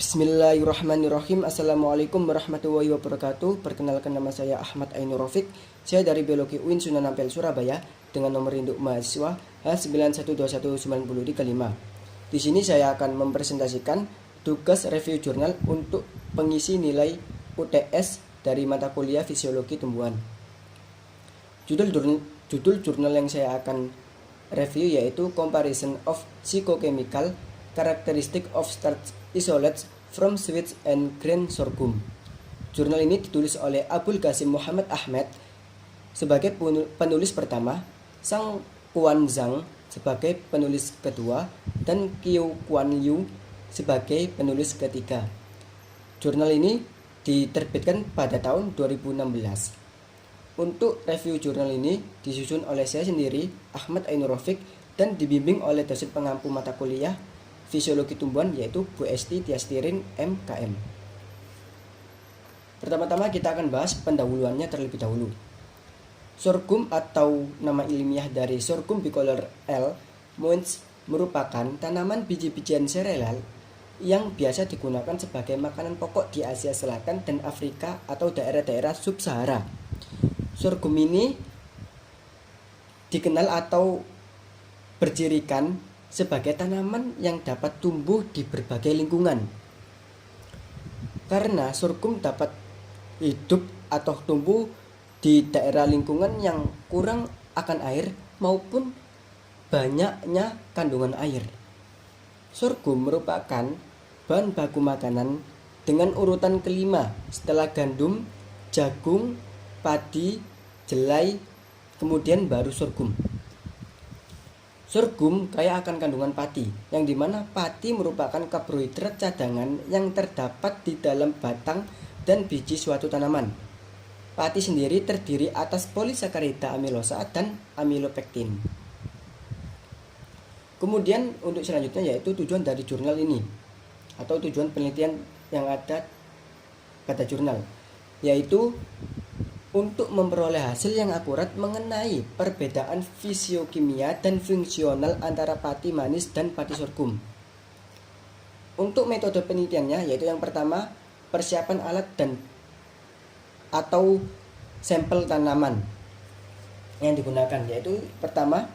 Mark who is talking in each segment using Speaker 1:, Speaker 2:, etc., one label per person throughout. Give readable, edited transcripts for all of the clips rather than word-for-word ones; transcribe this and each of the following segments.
Speaker 1: Bismillahirrahmanirrahim. Assalamualaikum warahmatullahi wabarakatuh. Perkenalkan, nama saya Ahmad Ainur Rafiq. Saya dari Biologi UIN Sunan Ampel Surabaya dengan nomor induk mahasiswa H91219035. Di sini saya akan mempresentasikan tugas review jurnal untuk pengisi nilai UTS dari mata kuliah Fisiologi Tumbuhan. Judul jurnal yang saya akan review yaitu Comparison of Physicochemical Characteristic of Starch Isolates from Sweet and Grain Sorghum. Jurnal ini ditulis oleh Abul Qasim Muhammad Ahmed sebagai penulis pertama, Sang Kuan Zhang sebagai penulis kedua, dan Qiu Kuan Yu sebagai penulis ketiga. Jurnal ini diterbitkan pada tahun 2016. Untuk review jurnal ini disusun oleh saya sendiri, Ahmad Ainur Rafiq, dan dibimbing oleh dosen pengampu mata kuliah Fisiologi Tumbuhan yaitu Bu Esti Tiastirin MKM. Pertama-tama kita akan bahas pendahuluannya terlebih dahulu. Sorghum atau nama ilmiah dari Sorghum bicolor L. Moens merupakan tanaman biji-bijian sereal yang biasa digunakan sebagai makanan pokok di Asia Selatan dan Afrika atau daerah-daerah sub-Sahara. Sorghum ini dikenal atau bercirikan sebagai tanaman yang dapat tumbuh di berbagai lingkungan. Karena sorghum dapat hidup atau tumbuh di daerah lingkungan yang kurang akan air maupun banyaknya kandungan air. Sorghum merupakan bahan baku makanan dengan urutan kelima setelah gandum, jagung, padi, jelai, kemudian baru sorghum. Sorghum kaya akan kandungan pati, yang dimana pati merupakan karbohidrat cadangan yang terdapat di dalam batang dan biji suatu tanaman. Pati sendiri terdiri atas polisakarida amilosa dan amilopektin. Kemudian untuk selanjutnya yaitu tujuan dari jurnal ini atau tujuan penelitian yang ada pada jurnal, yaitu untuk memperoleh hasil yang akurat mengenai perbedaan fisiokimia dan fungsional antara pati manis dan pati sorghum. Untuk metode penelitiannya yaitu yang pertama, persiapan alat dan atau sampel tanaman yang digunakan, yaitu pertama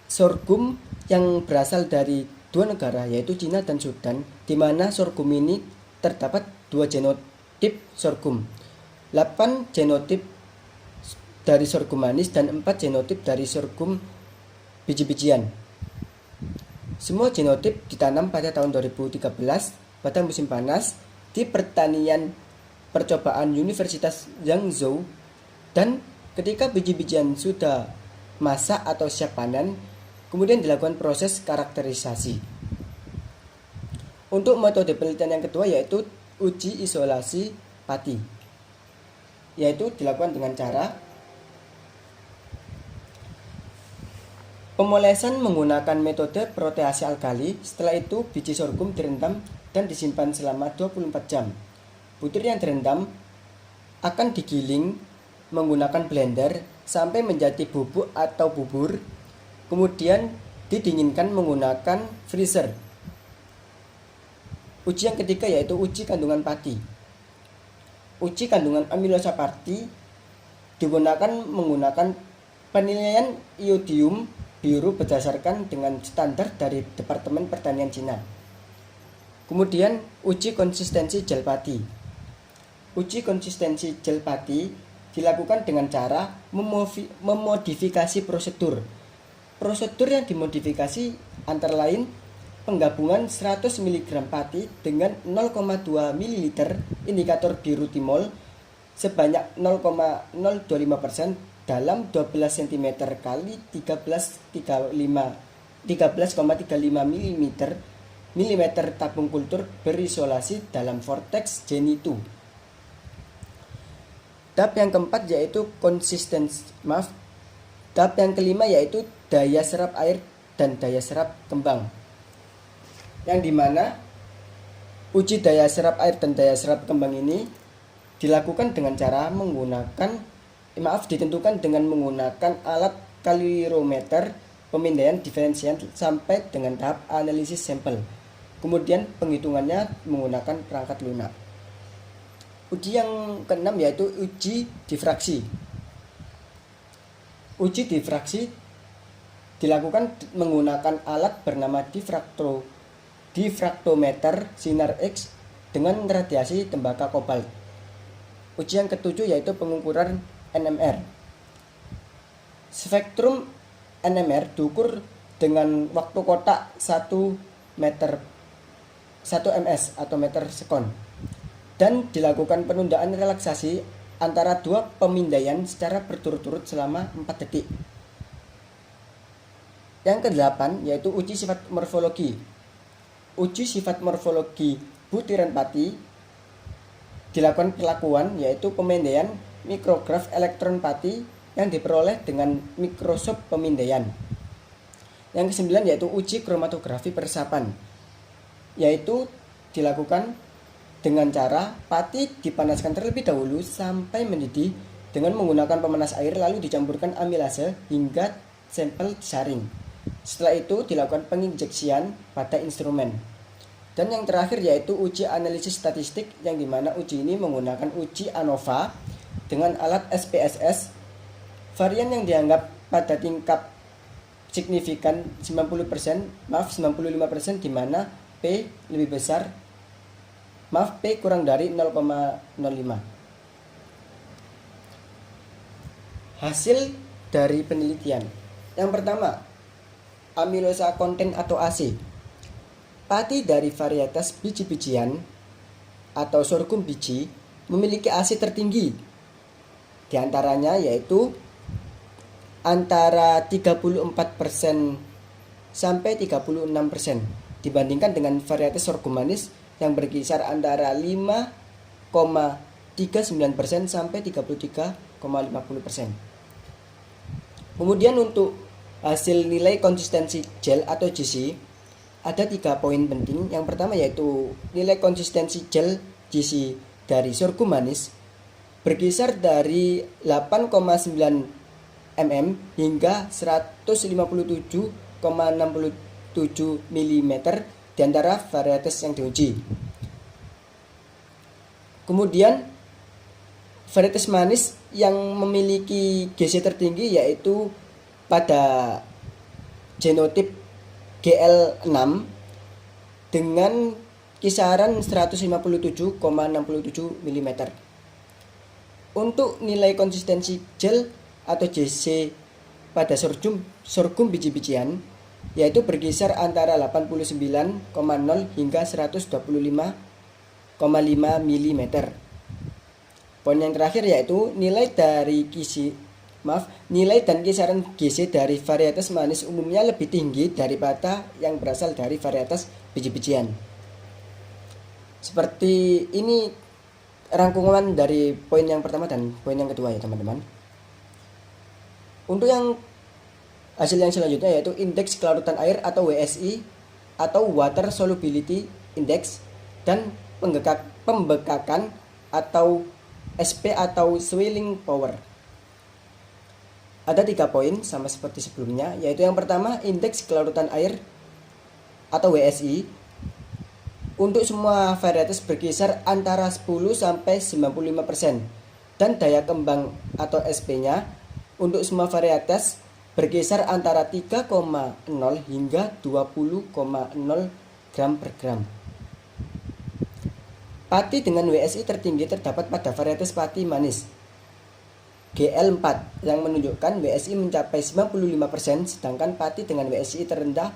Speaker 1: sorghum yang berasal dari dua negara yaitu Cina dan Sudan, di mana sorghum ini terdapat dua genotip sorghum, 8 genotip dari sorghum manis dan 4 genotip dari sorghum biji-bijian. Semua genotip ditanam pada tahun 2013 pada musim panas di pertanian percobaan Universitas Zhengzhou, dan ketika biji-bijian sudah masak atau siap panen, kemudian dilakukan proses karakterisasi. Untuk metode penelitian yang kedua yaitu uji isolasi pati, yaitu dilakukan dengan cara pemolesan menggunakan metode protease alkali. Setelah itu biji sorghum direndam dan disimpan selama 24 jam. Butir yang direndam akan digiling menggunakan blender sampai menjadi bubuk atau bubur, kemudian didinginkan menggunakan freezer. Uji yang ketiga yaitu uji kandungan pati. Uji kandungan amilosa pati digunakan menggunakan penilaian iodium biru berdasarkan dengan standar dari Departemen Pertanian Cina. Kemudian uji konsistensi gel pati. Uji konsistensi gel pati dilakukan dengan cara memodifikasi prosedur. Prosedur yang dimodifikasi antara lain penggabungan 100 mg pati dengan 0,2 ml indikator biru timol sebanyak 0,025% dalam 12 cm kali 13,35 mm tabung kultur berisolasi dalam vortex Genitu. Tahap yang keempat yaitu tahap yang kelima yaitu daya serap air dan daya serap kembang, yang dimana uji daya serap air dan daya serap kembang ini dilakukan dengan cara ditentukan dengan menggunakan alat kalorimeter pemindaian diferensial sampai dengan tahap analisis sampel. Kemudian penghitungannya menggunakan perangkat lunak. Uji yang keenam yaitu uji difraksi. Uji difraksi dilakukan menggunakan alat bernama difraktometer sinar X dengan radiasi tembakau kobalt. Uji yang ketujuh yaitu pengukuran NMR. Spektrum NMR diukur dengan waktu kotak 1 ms atau meter sekon, dan dilakukan penundaan relaksasi antara dua pemindaian secara berturut-turut selama 4 detik. Yang ke-8 yaitu uji sifat morfologi. Uji sifat morfologi butiran pati dilakukan perlakuan yaitu pemindaian mikrograf elektron pati yang diperoleh dengan mikroskop pemindaian. Yang ke-9 yaitu uji kromatografi peresapan, yaitu dilakukan dengan cara pati dipanaskan terlebih dahulu sampai mendidih dengan menggunakan pemanas air, lalu dicampurkan amilase hingga sampel disaring. Setelah itu dilakukan penginjeksian pada instrumen. Dan yang terakhir yaitu uji analisis statistik, yang dimana uji ini menggunakan uji ANOVA dengan alat SPSS. Varian yang dianggap pada tingkat signifikan 95%, di mana P lebih besar, P kurang dari 0,05. Hasil dari penelitian. Yang pertama, amilosa konten atau AC. Pati dari varietas biji-bijian atau sorghum biji memiliki AC tertinggi. Di antaranya yaitu antara 34% sampai 36% dibandingkan dengan varietas sorghum manis yang berkisar antara 5,39% sampai 33,50%. Kemudian untuk hasil nilai konsistensi gel atau GC, ada 3 poin penting. Yang pertama yaitu nilai konsistensi gel GC dari sorghum manis berkisar dari 8,9 mm hingga 157,67 mm di antara varietas yang diuji. Kemudian varietas manis yang memiliki GC tertinggi yaitu pada genotip GL6 dengan kisaran 157,67 mm. Untuk nilai konsistensi gel atau GC pada sorghum biji-bijian yaitu berkisar antara 89,0 hingga 125,5 mm. Poin yang terakhir yaitu nilai dan kisaran GC dari varietas manis umumnya lebih tinggi daripada yang berasal dari varietas biji-bijian. Seperti ini rangkuman dari poin yang pertama dan poin yang kedua ya teman-teman. Untuk yang hasil yang selanjutnya yaitu indeks kelarutan air atau WSI atau Water Solubility Index dan pembekakan atau SP atau Swilling Power. Ada 3 poin sama seperti sebelumnya, yaitu yang pertama indeks kelarutan air atau WSI untuk semua varietas berkisar antara 10 sampai 95% dan daya kembang atau SP-nya untuk semua varietas berkisar antara 3,0 hingga 20,0 gram per gram. Pati dengan WSI tertinggi terdapat pada varietas pati manis GL4 yang menunjukkan WSI mencapai 95%, sedangkan pati dengan WSI terendah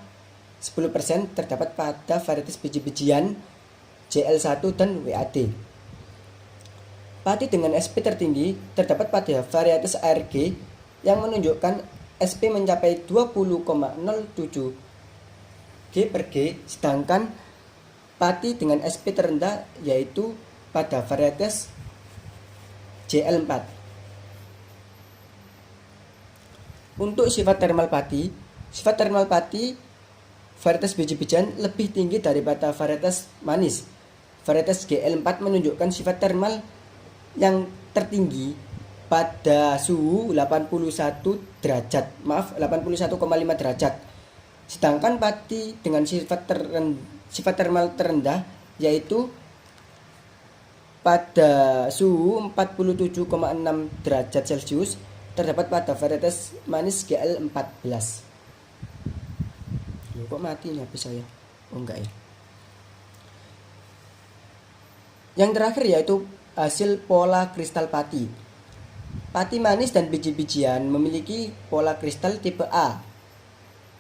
Speaker 1: 10% terdapat pada varietas biji-bijian JL1 dan WAD. Pati dengan SP tertinggi terdapat pada varietas ARG yang menunjukkan SP mencapai 20,07 G per G, sedangkan pati dengan SP terendah yaitu pada varietas JL4. Untuk sifat termal pati varietas biji-bijian lebih tinggi daripada varietas manis. Varietas GL4 menunjukkan sifat termal yang tertinggi pada suhu 81,5 derajat. Sedangkan pati dengan sifat sifat termal terendah, yaitu pada suhu 47,6 derajat Celcius terdapat pada varietas manis GL14. Kok mati nih HP saya? Oh enggak ya. Yang terakhir yaitu hasil pola kristal pati. Pati manis dan biji-bijian memiliki pola kristal tipe A.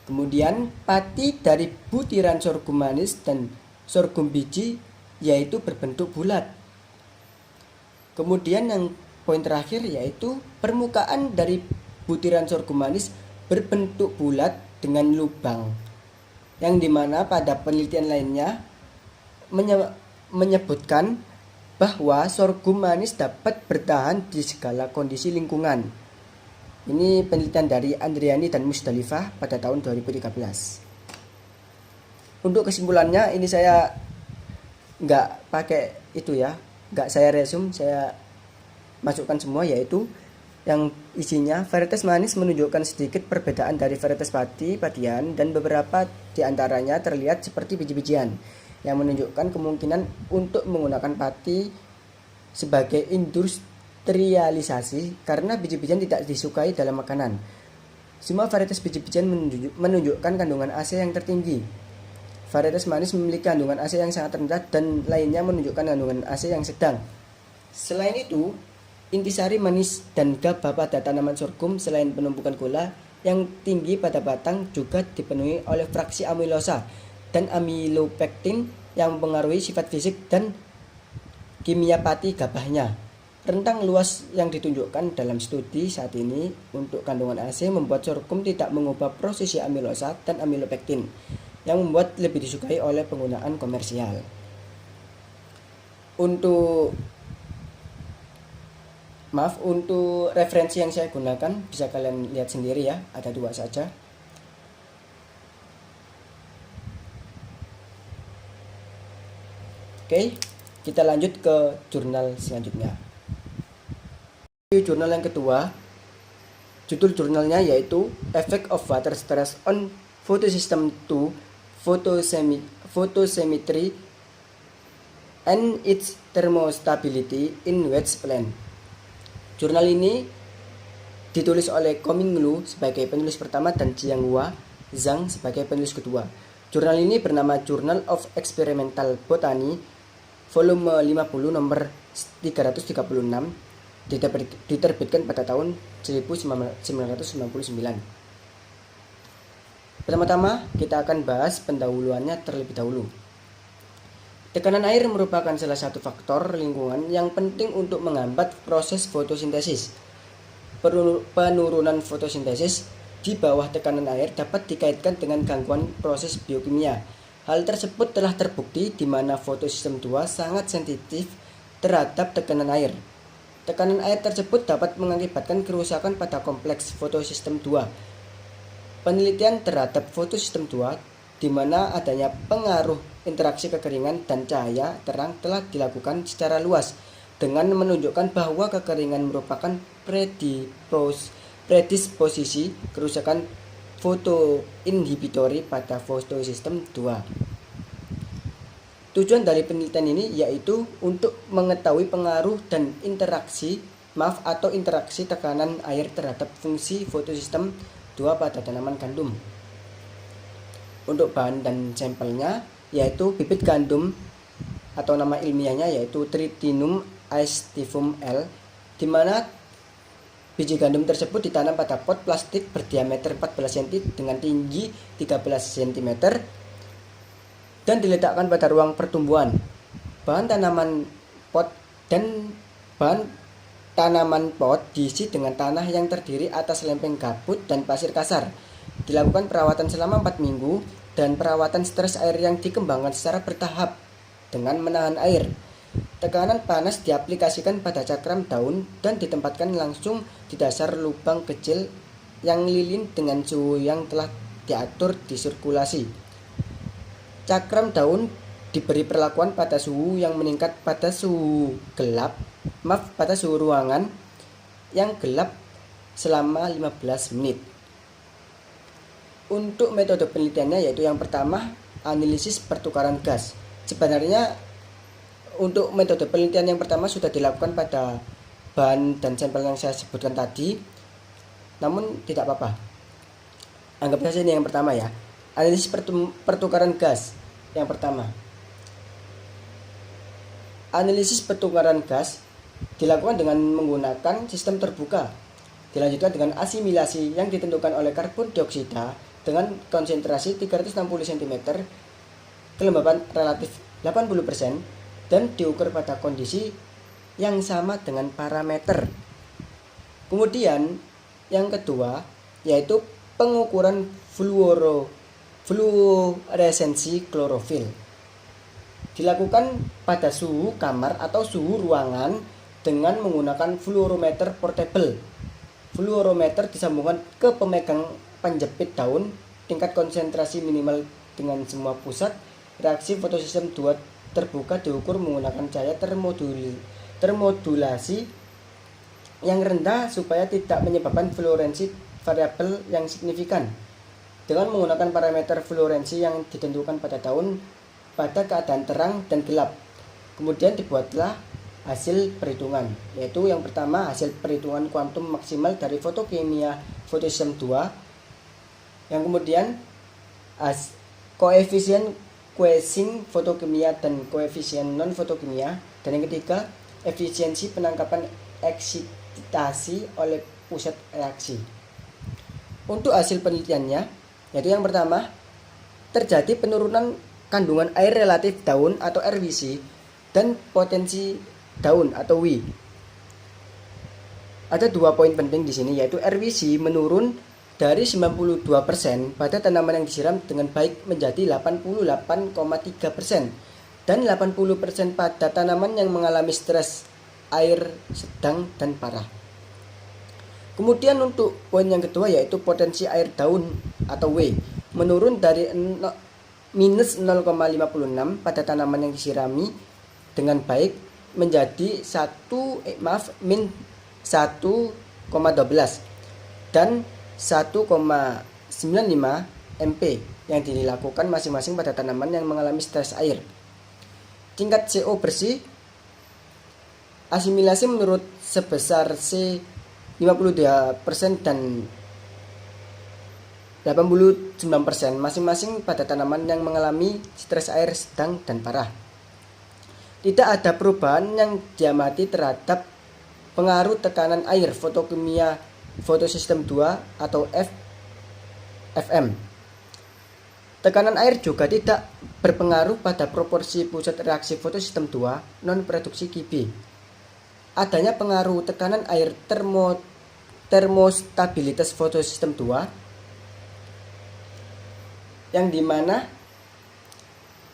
Speaker 1: Kemudian pati dari butiran sorghum manis dan sorghum biji yaitu berbentuk bulat. Kemudian yang poin terakhir yaitu permukaan dari butiran sorghum manis berbentuk bulat dengan lubang, yang dimana pada penelitian lainnya menyebutkan bahwa sorghum manis dapat bertahan di segala kondisi lingkungan. Ini penelitian dari Andriani dan Musdalifah pada tahun 2013. Untuk kesimpulannya, ini saya nggak pakai itu ya, nggak saya resume, saya masukkan semua, yaitu yang isinya varietas manis menunjukkan sedikit perbedaan dari varietas patian, dan beberapa diantaranya terlihat seperti biji-bijian, yang menunjukkan kemungkinan untuk menggunakan pati sebagai industrialisasi karena biji-bijian tidak disukai dalam makanan. Semua varietas biji-bijian menunjukkan kandungan AC yang tertinggi. Varietas manis memiliki kandungan AC yang sangat rendah dan lainnya menunjukkan kandungan AC yang sedang. Selain itu, intisari manis dan GABA pada tanaman sorghum selain penumpukan gula yang tinggi pada batang juga dipenuhi oleh fraksi amilosa dan amilopektin yang mempengaruhi sifat fisik dan kimia pati gabahnya. Rentang luas yang ditunjukkan dalam studi saat ini untuk kandungan AC membuat sorghum tidak mengubah prosesi amilosa dan amilopektin, yang membuat lebih disukai oleh penggunaan komersial. Untuk referensi yang saya gunakan bisa kalian lihat sendiri ya, ada 2 saja. Oke, kita lanjut ke jurnal selanjutnya. Jurnal yang kedua, judul jurnalnya yaitu Effect of Water Stress on Photosystem 2 Photosymmetry and its Thermostability in Wedge Plant. Jurnal ini ditulis oleh Coming Lu sebagai penulis pertama dan Jianghua Zhang sebagai penulis kedua. Jurnal ini bernama Journal of Experimental Botany volume 50 nomor 336, diterbitkan pada tahun 1999. Pertama-tama kita akan bahas pendahuluannya terlebih dahulu. Tekanan air merupakan salah satu faktor lingkungan yang penting untuk menghambat proses fotosintesis. Penurunan fotosintesis di bawah tekanan air dapat dikaitkan dengan gangguan proses biokimia. Hal tersebut telah terbukti di mana fotosistem 2 sangat sensitif terhadap tekanan air. Tekanan air tersebut dapat mengakibatkan kerusakan pada kompleks fotosistem 2. Penelitian terhadap fotosistem 2 di mana adanya pengaruh interaksi kekeringan dan cahaya terang telah dilakukan secara luas dengan menunjukkan bahwa kekeringan merupakan predisposisi kerusakan fotoinhibitory pada fotosistem 2. Tujuan dari penelitian ini yaitu untuk mengetahui pengaruh dan interaksi tekanan air terhadap fungsi fotosistem 2 pada tanaman gandum. Untuk bahan dan sampelnya yaitu bibit gandum atau nama ilmiahnya yaitu Tritinum aestivum L, di mana biji gandum tersebut ditanam pada pot plastik berdiameter 14 cm dengan tinggi 13 cm dan diletakkan pada ruang pertumbuhan. Bahan tanaman pot diisi dengan tanah yang terdiri atas lempeng gabut dan pasir kasar. Dilakukan perawatan selama 4 minggu dan perawatan stres air yang dikembangkan secara bertahap dengan menahan air. Tekanan panas diaplikasikan pada cakram daun dan ditempatkan langsung di dasar lubang kecil yang lilin dengan suhu yang telah diatur di sirkulasi. Cakram daun diberi perlakuan pada suhu yang meningkat pada suhu ruangan yang gelap selama 15 menit. Untuk metode penelitiannya yaitu yang pertama, analisis pertukaran gas. Sebenarnya untuk metode penelitian yang pertama sudah dilakukan pada bahan dan sampel yang saya sebutkan tadi, namun tidak apa-apa. Anggap saja ini yang pertama ya. Analisis pertukaran gas yang pertama. Analisis pertukaran gas dilakukan dengan menggunakan sistem terbuka. Dilanjutkan dengan asimilasi yang ditentukan oleh karbon dioksida dengan konsentrasi 360 cm, kelembapan relatif 80%, dan diukur pada kondisi yang sama dengan parameter. Kemudian yang kedua yaitu pengukuran fluoresensi klorofil. Dilakukan pada suhu kamar atau suhu ruangan dengan menggunakan fluorometer portable. Fluorometer disambungkan ke pemegang penjepit daun, tingkat konsentrasi minimal dengan semua pusat. Reaksi fotosistem 2 terbuka diukur menggunakan cahaya termodulasi yang rendah supaya tidak menyebabkan fluoresensi variabel yang signifikan, dengan menggunakan parameter fluoresensi yang ditentukan pada daun pada keadaan terang dan gelap. Kemudian dibuatlah hasil perhitungan, yaitu yang pertama hasil perhitungan kuantum maksimal dari fotokimia fotosistem 2, yang kemudian koefisien Quasing fotokimia dan koefisien non fotokimia, dan yang ketiga efisiensi penangkapan eksitasi oleh pusat reaksi. Untuk hasil penelitiannya, yaitu yang pertama terjadi penurunan kandungan air relatif daun atau RVC dan potensi daun atau W. Ada 2 poin penting di sini, yaitu RVC menurun dari 92% pada tanaman yang disiram dengan baik menjadi 88,3%, dan 80% pada tanaman yang mengalami stres air sedang dan parah. Kemudian untuk poin yang kedua yaitu potensi air daun atau W menurun dari minus 0,56 pada tanaman yang disirami dengan baik menjadi min 1,12 dan 1,95 MP yang dilakukan masing-masing pada tanaman yang mengalami stres air. Tingkat CO bersih asimilasi menurut sebesar C 52% dan 89% masing-masing pada tanaman yang mengalami stres air sedang dan parah. Tidak ada perubahan yang diamati terhadap pengaruh tekanan air fotokimia fotosistem 2 atau FM. Tekanan air juga tidak berpengaruh pada proporsi pusat reaksi fotosistem 2 non produksi Kb. Adanya pengaruh tekanan air termostabilitas fotosistem 2, yang dimana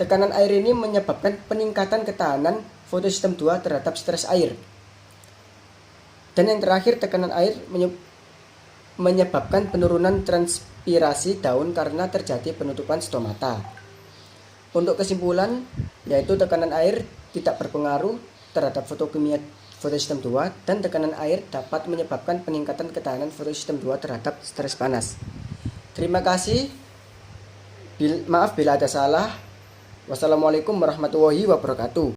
Speaker 1: tekanan air ini menyebabkan peningkatan ketahanan fotosistem 2 terhadap stres air. Dan yang terakhir, tekanan air menyebabkan penurunan transpirasi daun karena terjadi penutupan stomata. Untuk kesimpulan, yaitu tekanan air tidak berpengaruh terhadap fotokimia fotosistem 2, dan tekanan air dapat menyebabkan peningkatan ketahanan fotosistem 2 terhadap stres panas. Terima kasih. Maaf bila ada salah. Wassalamualaikum warahmatullahi wabarakatuh.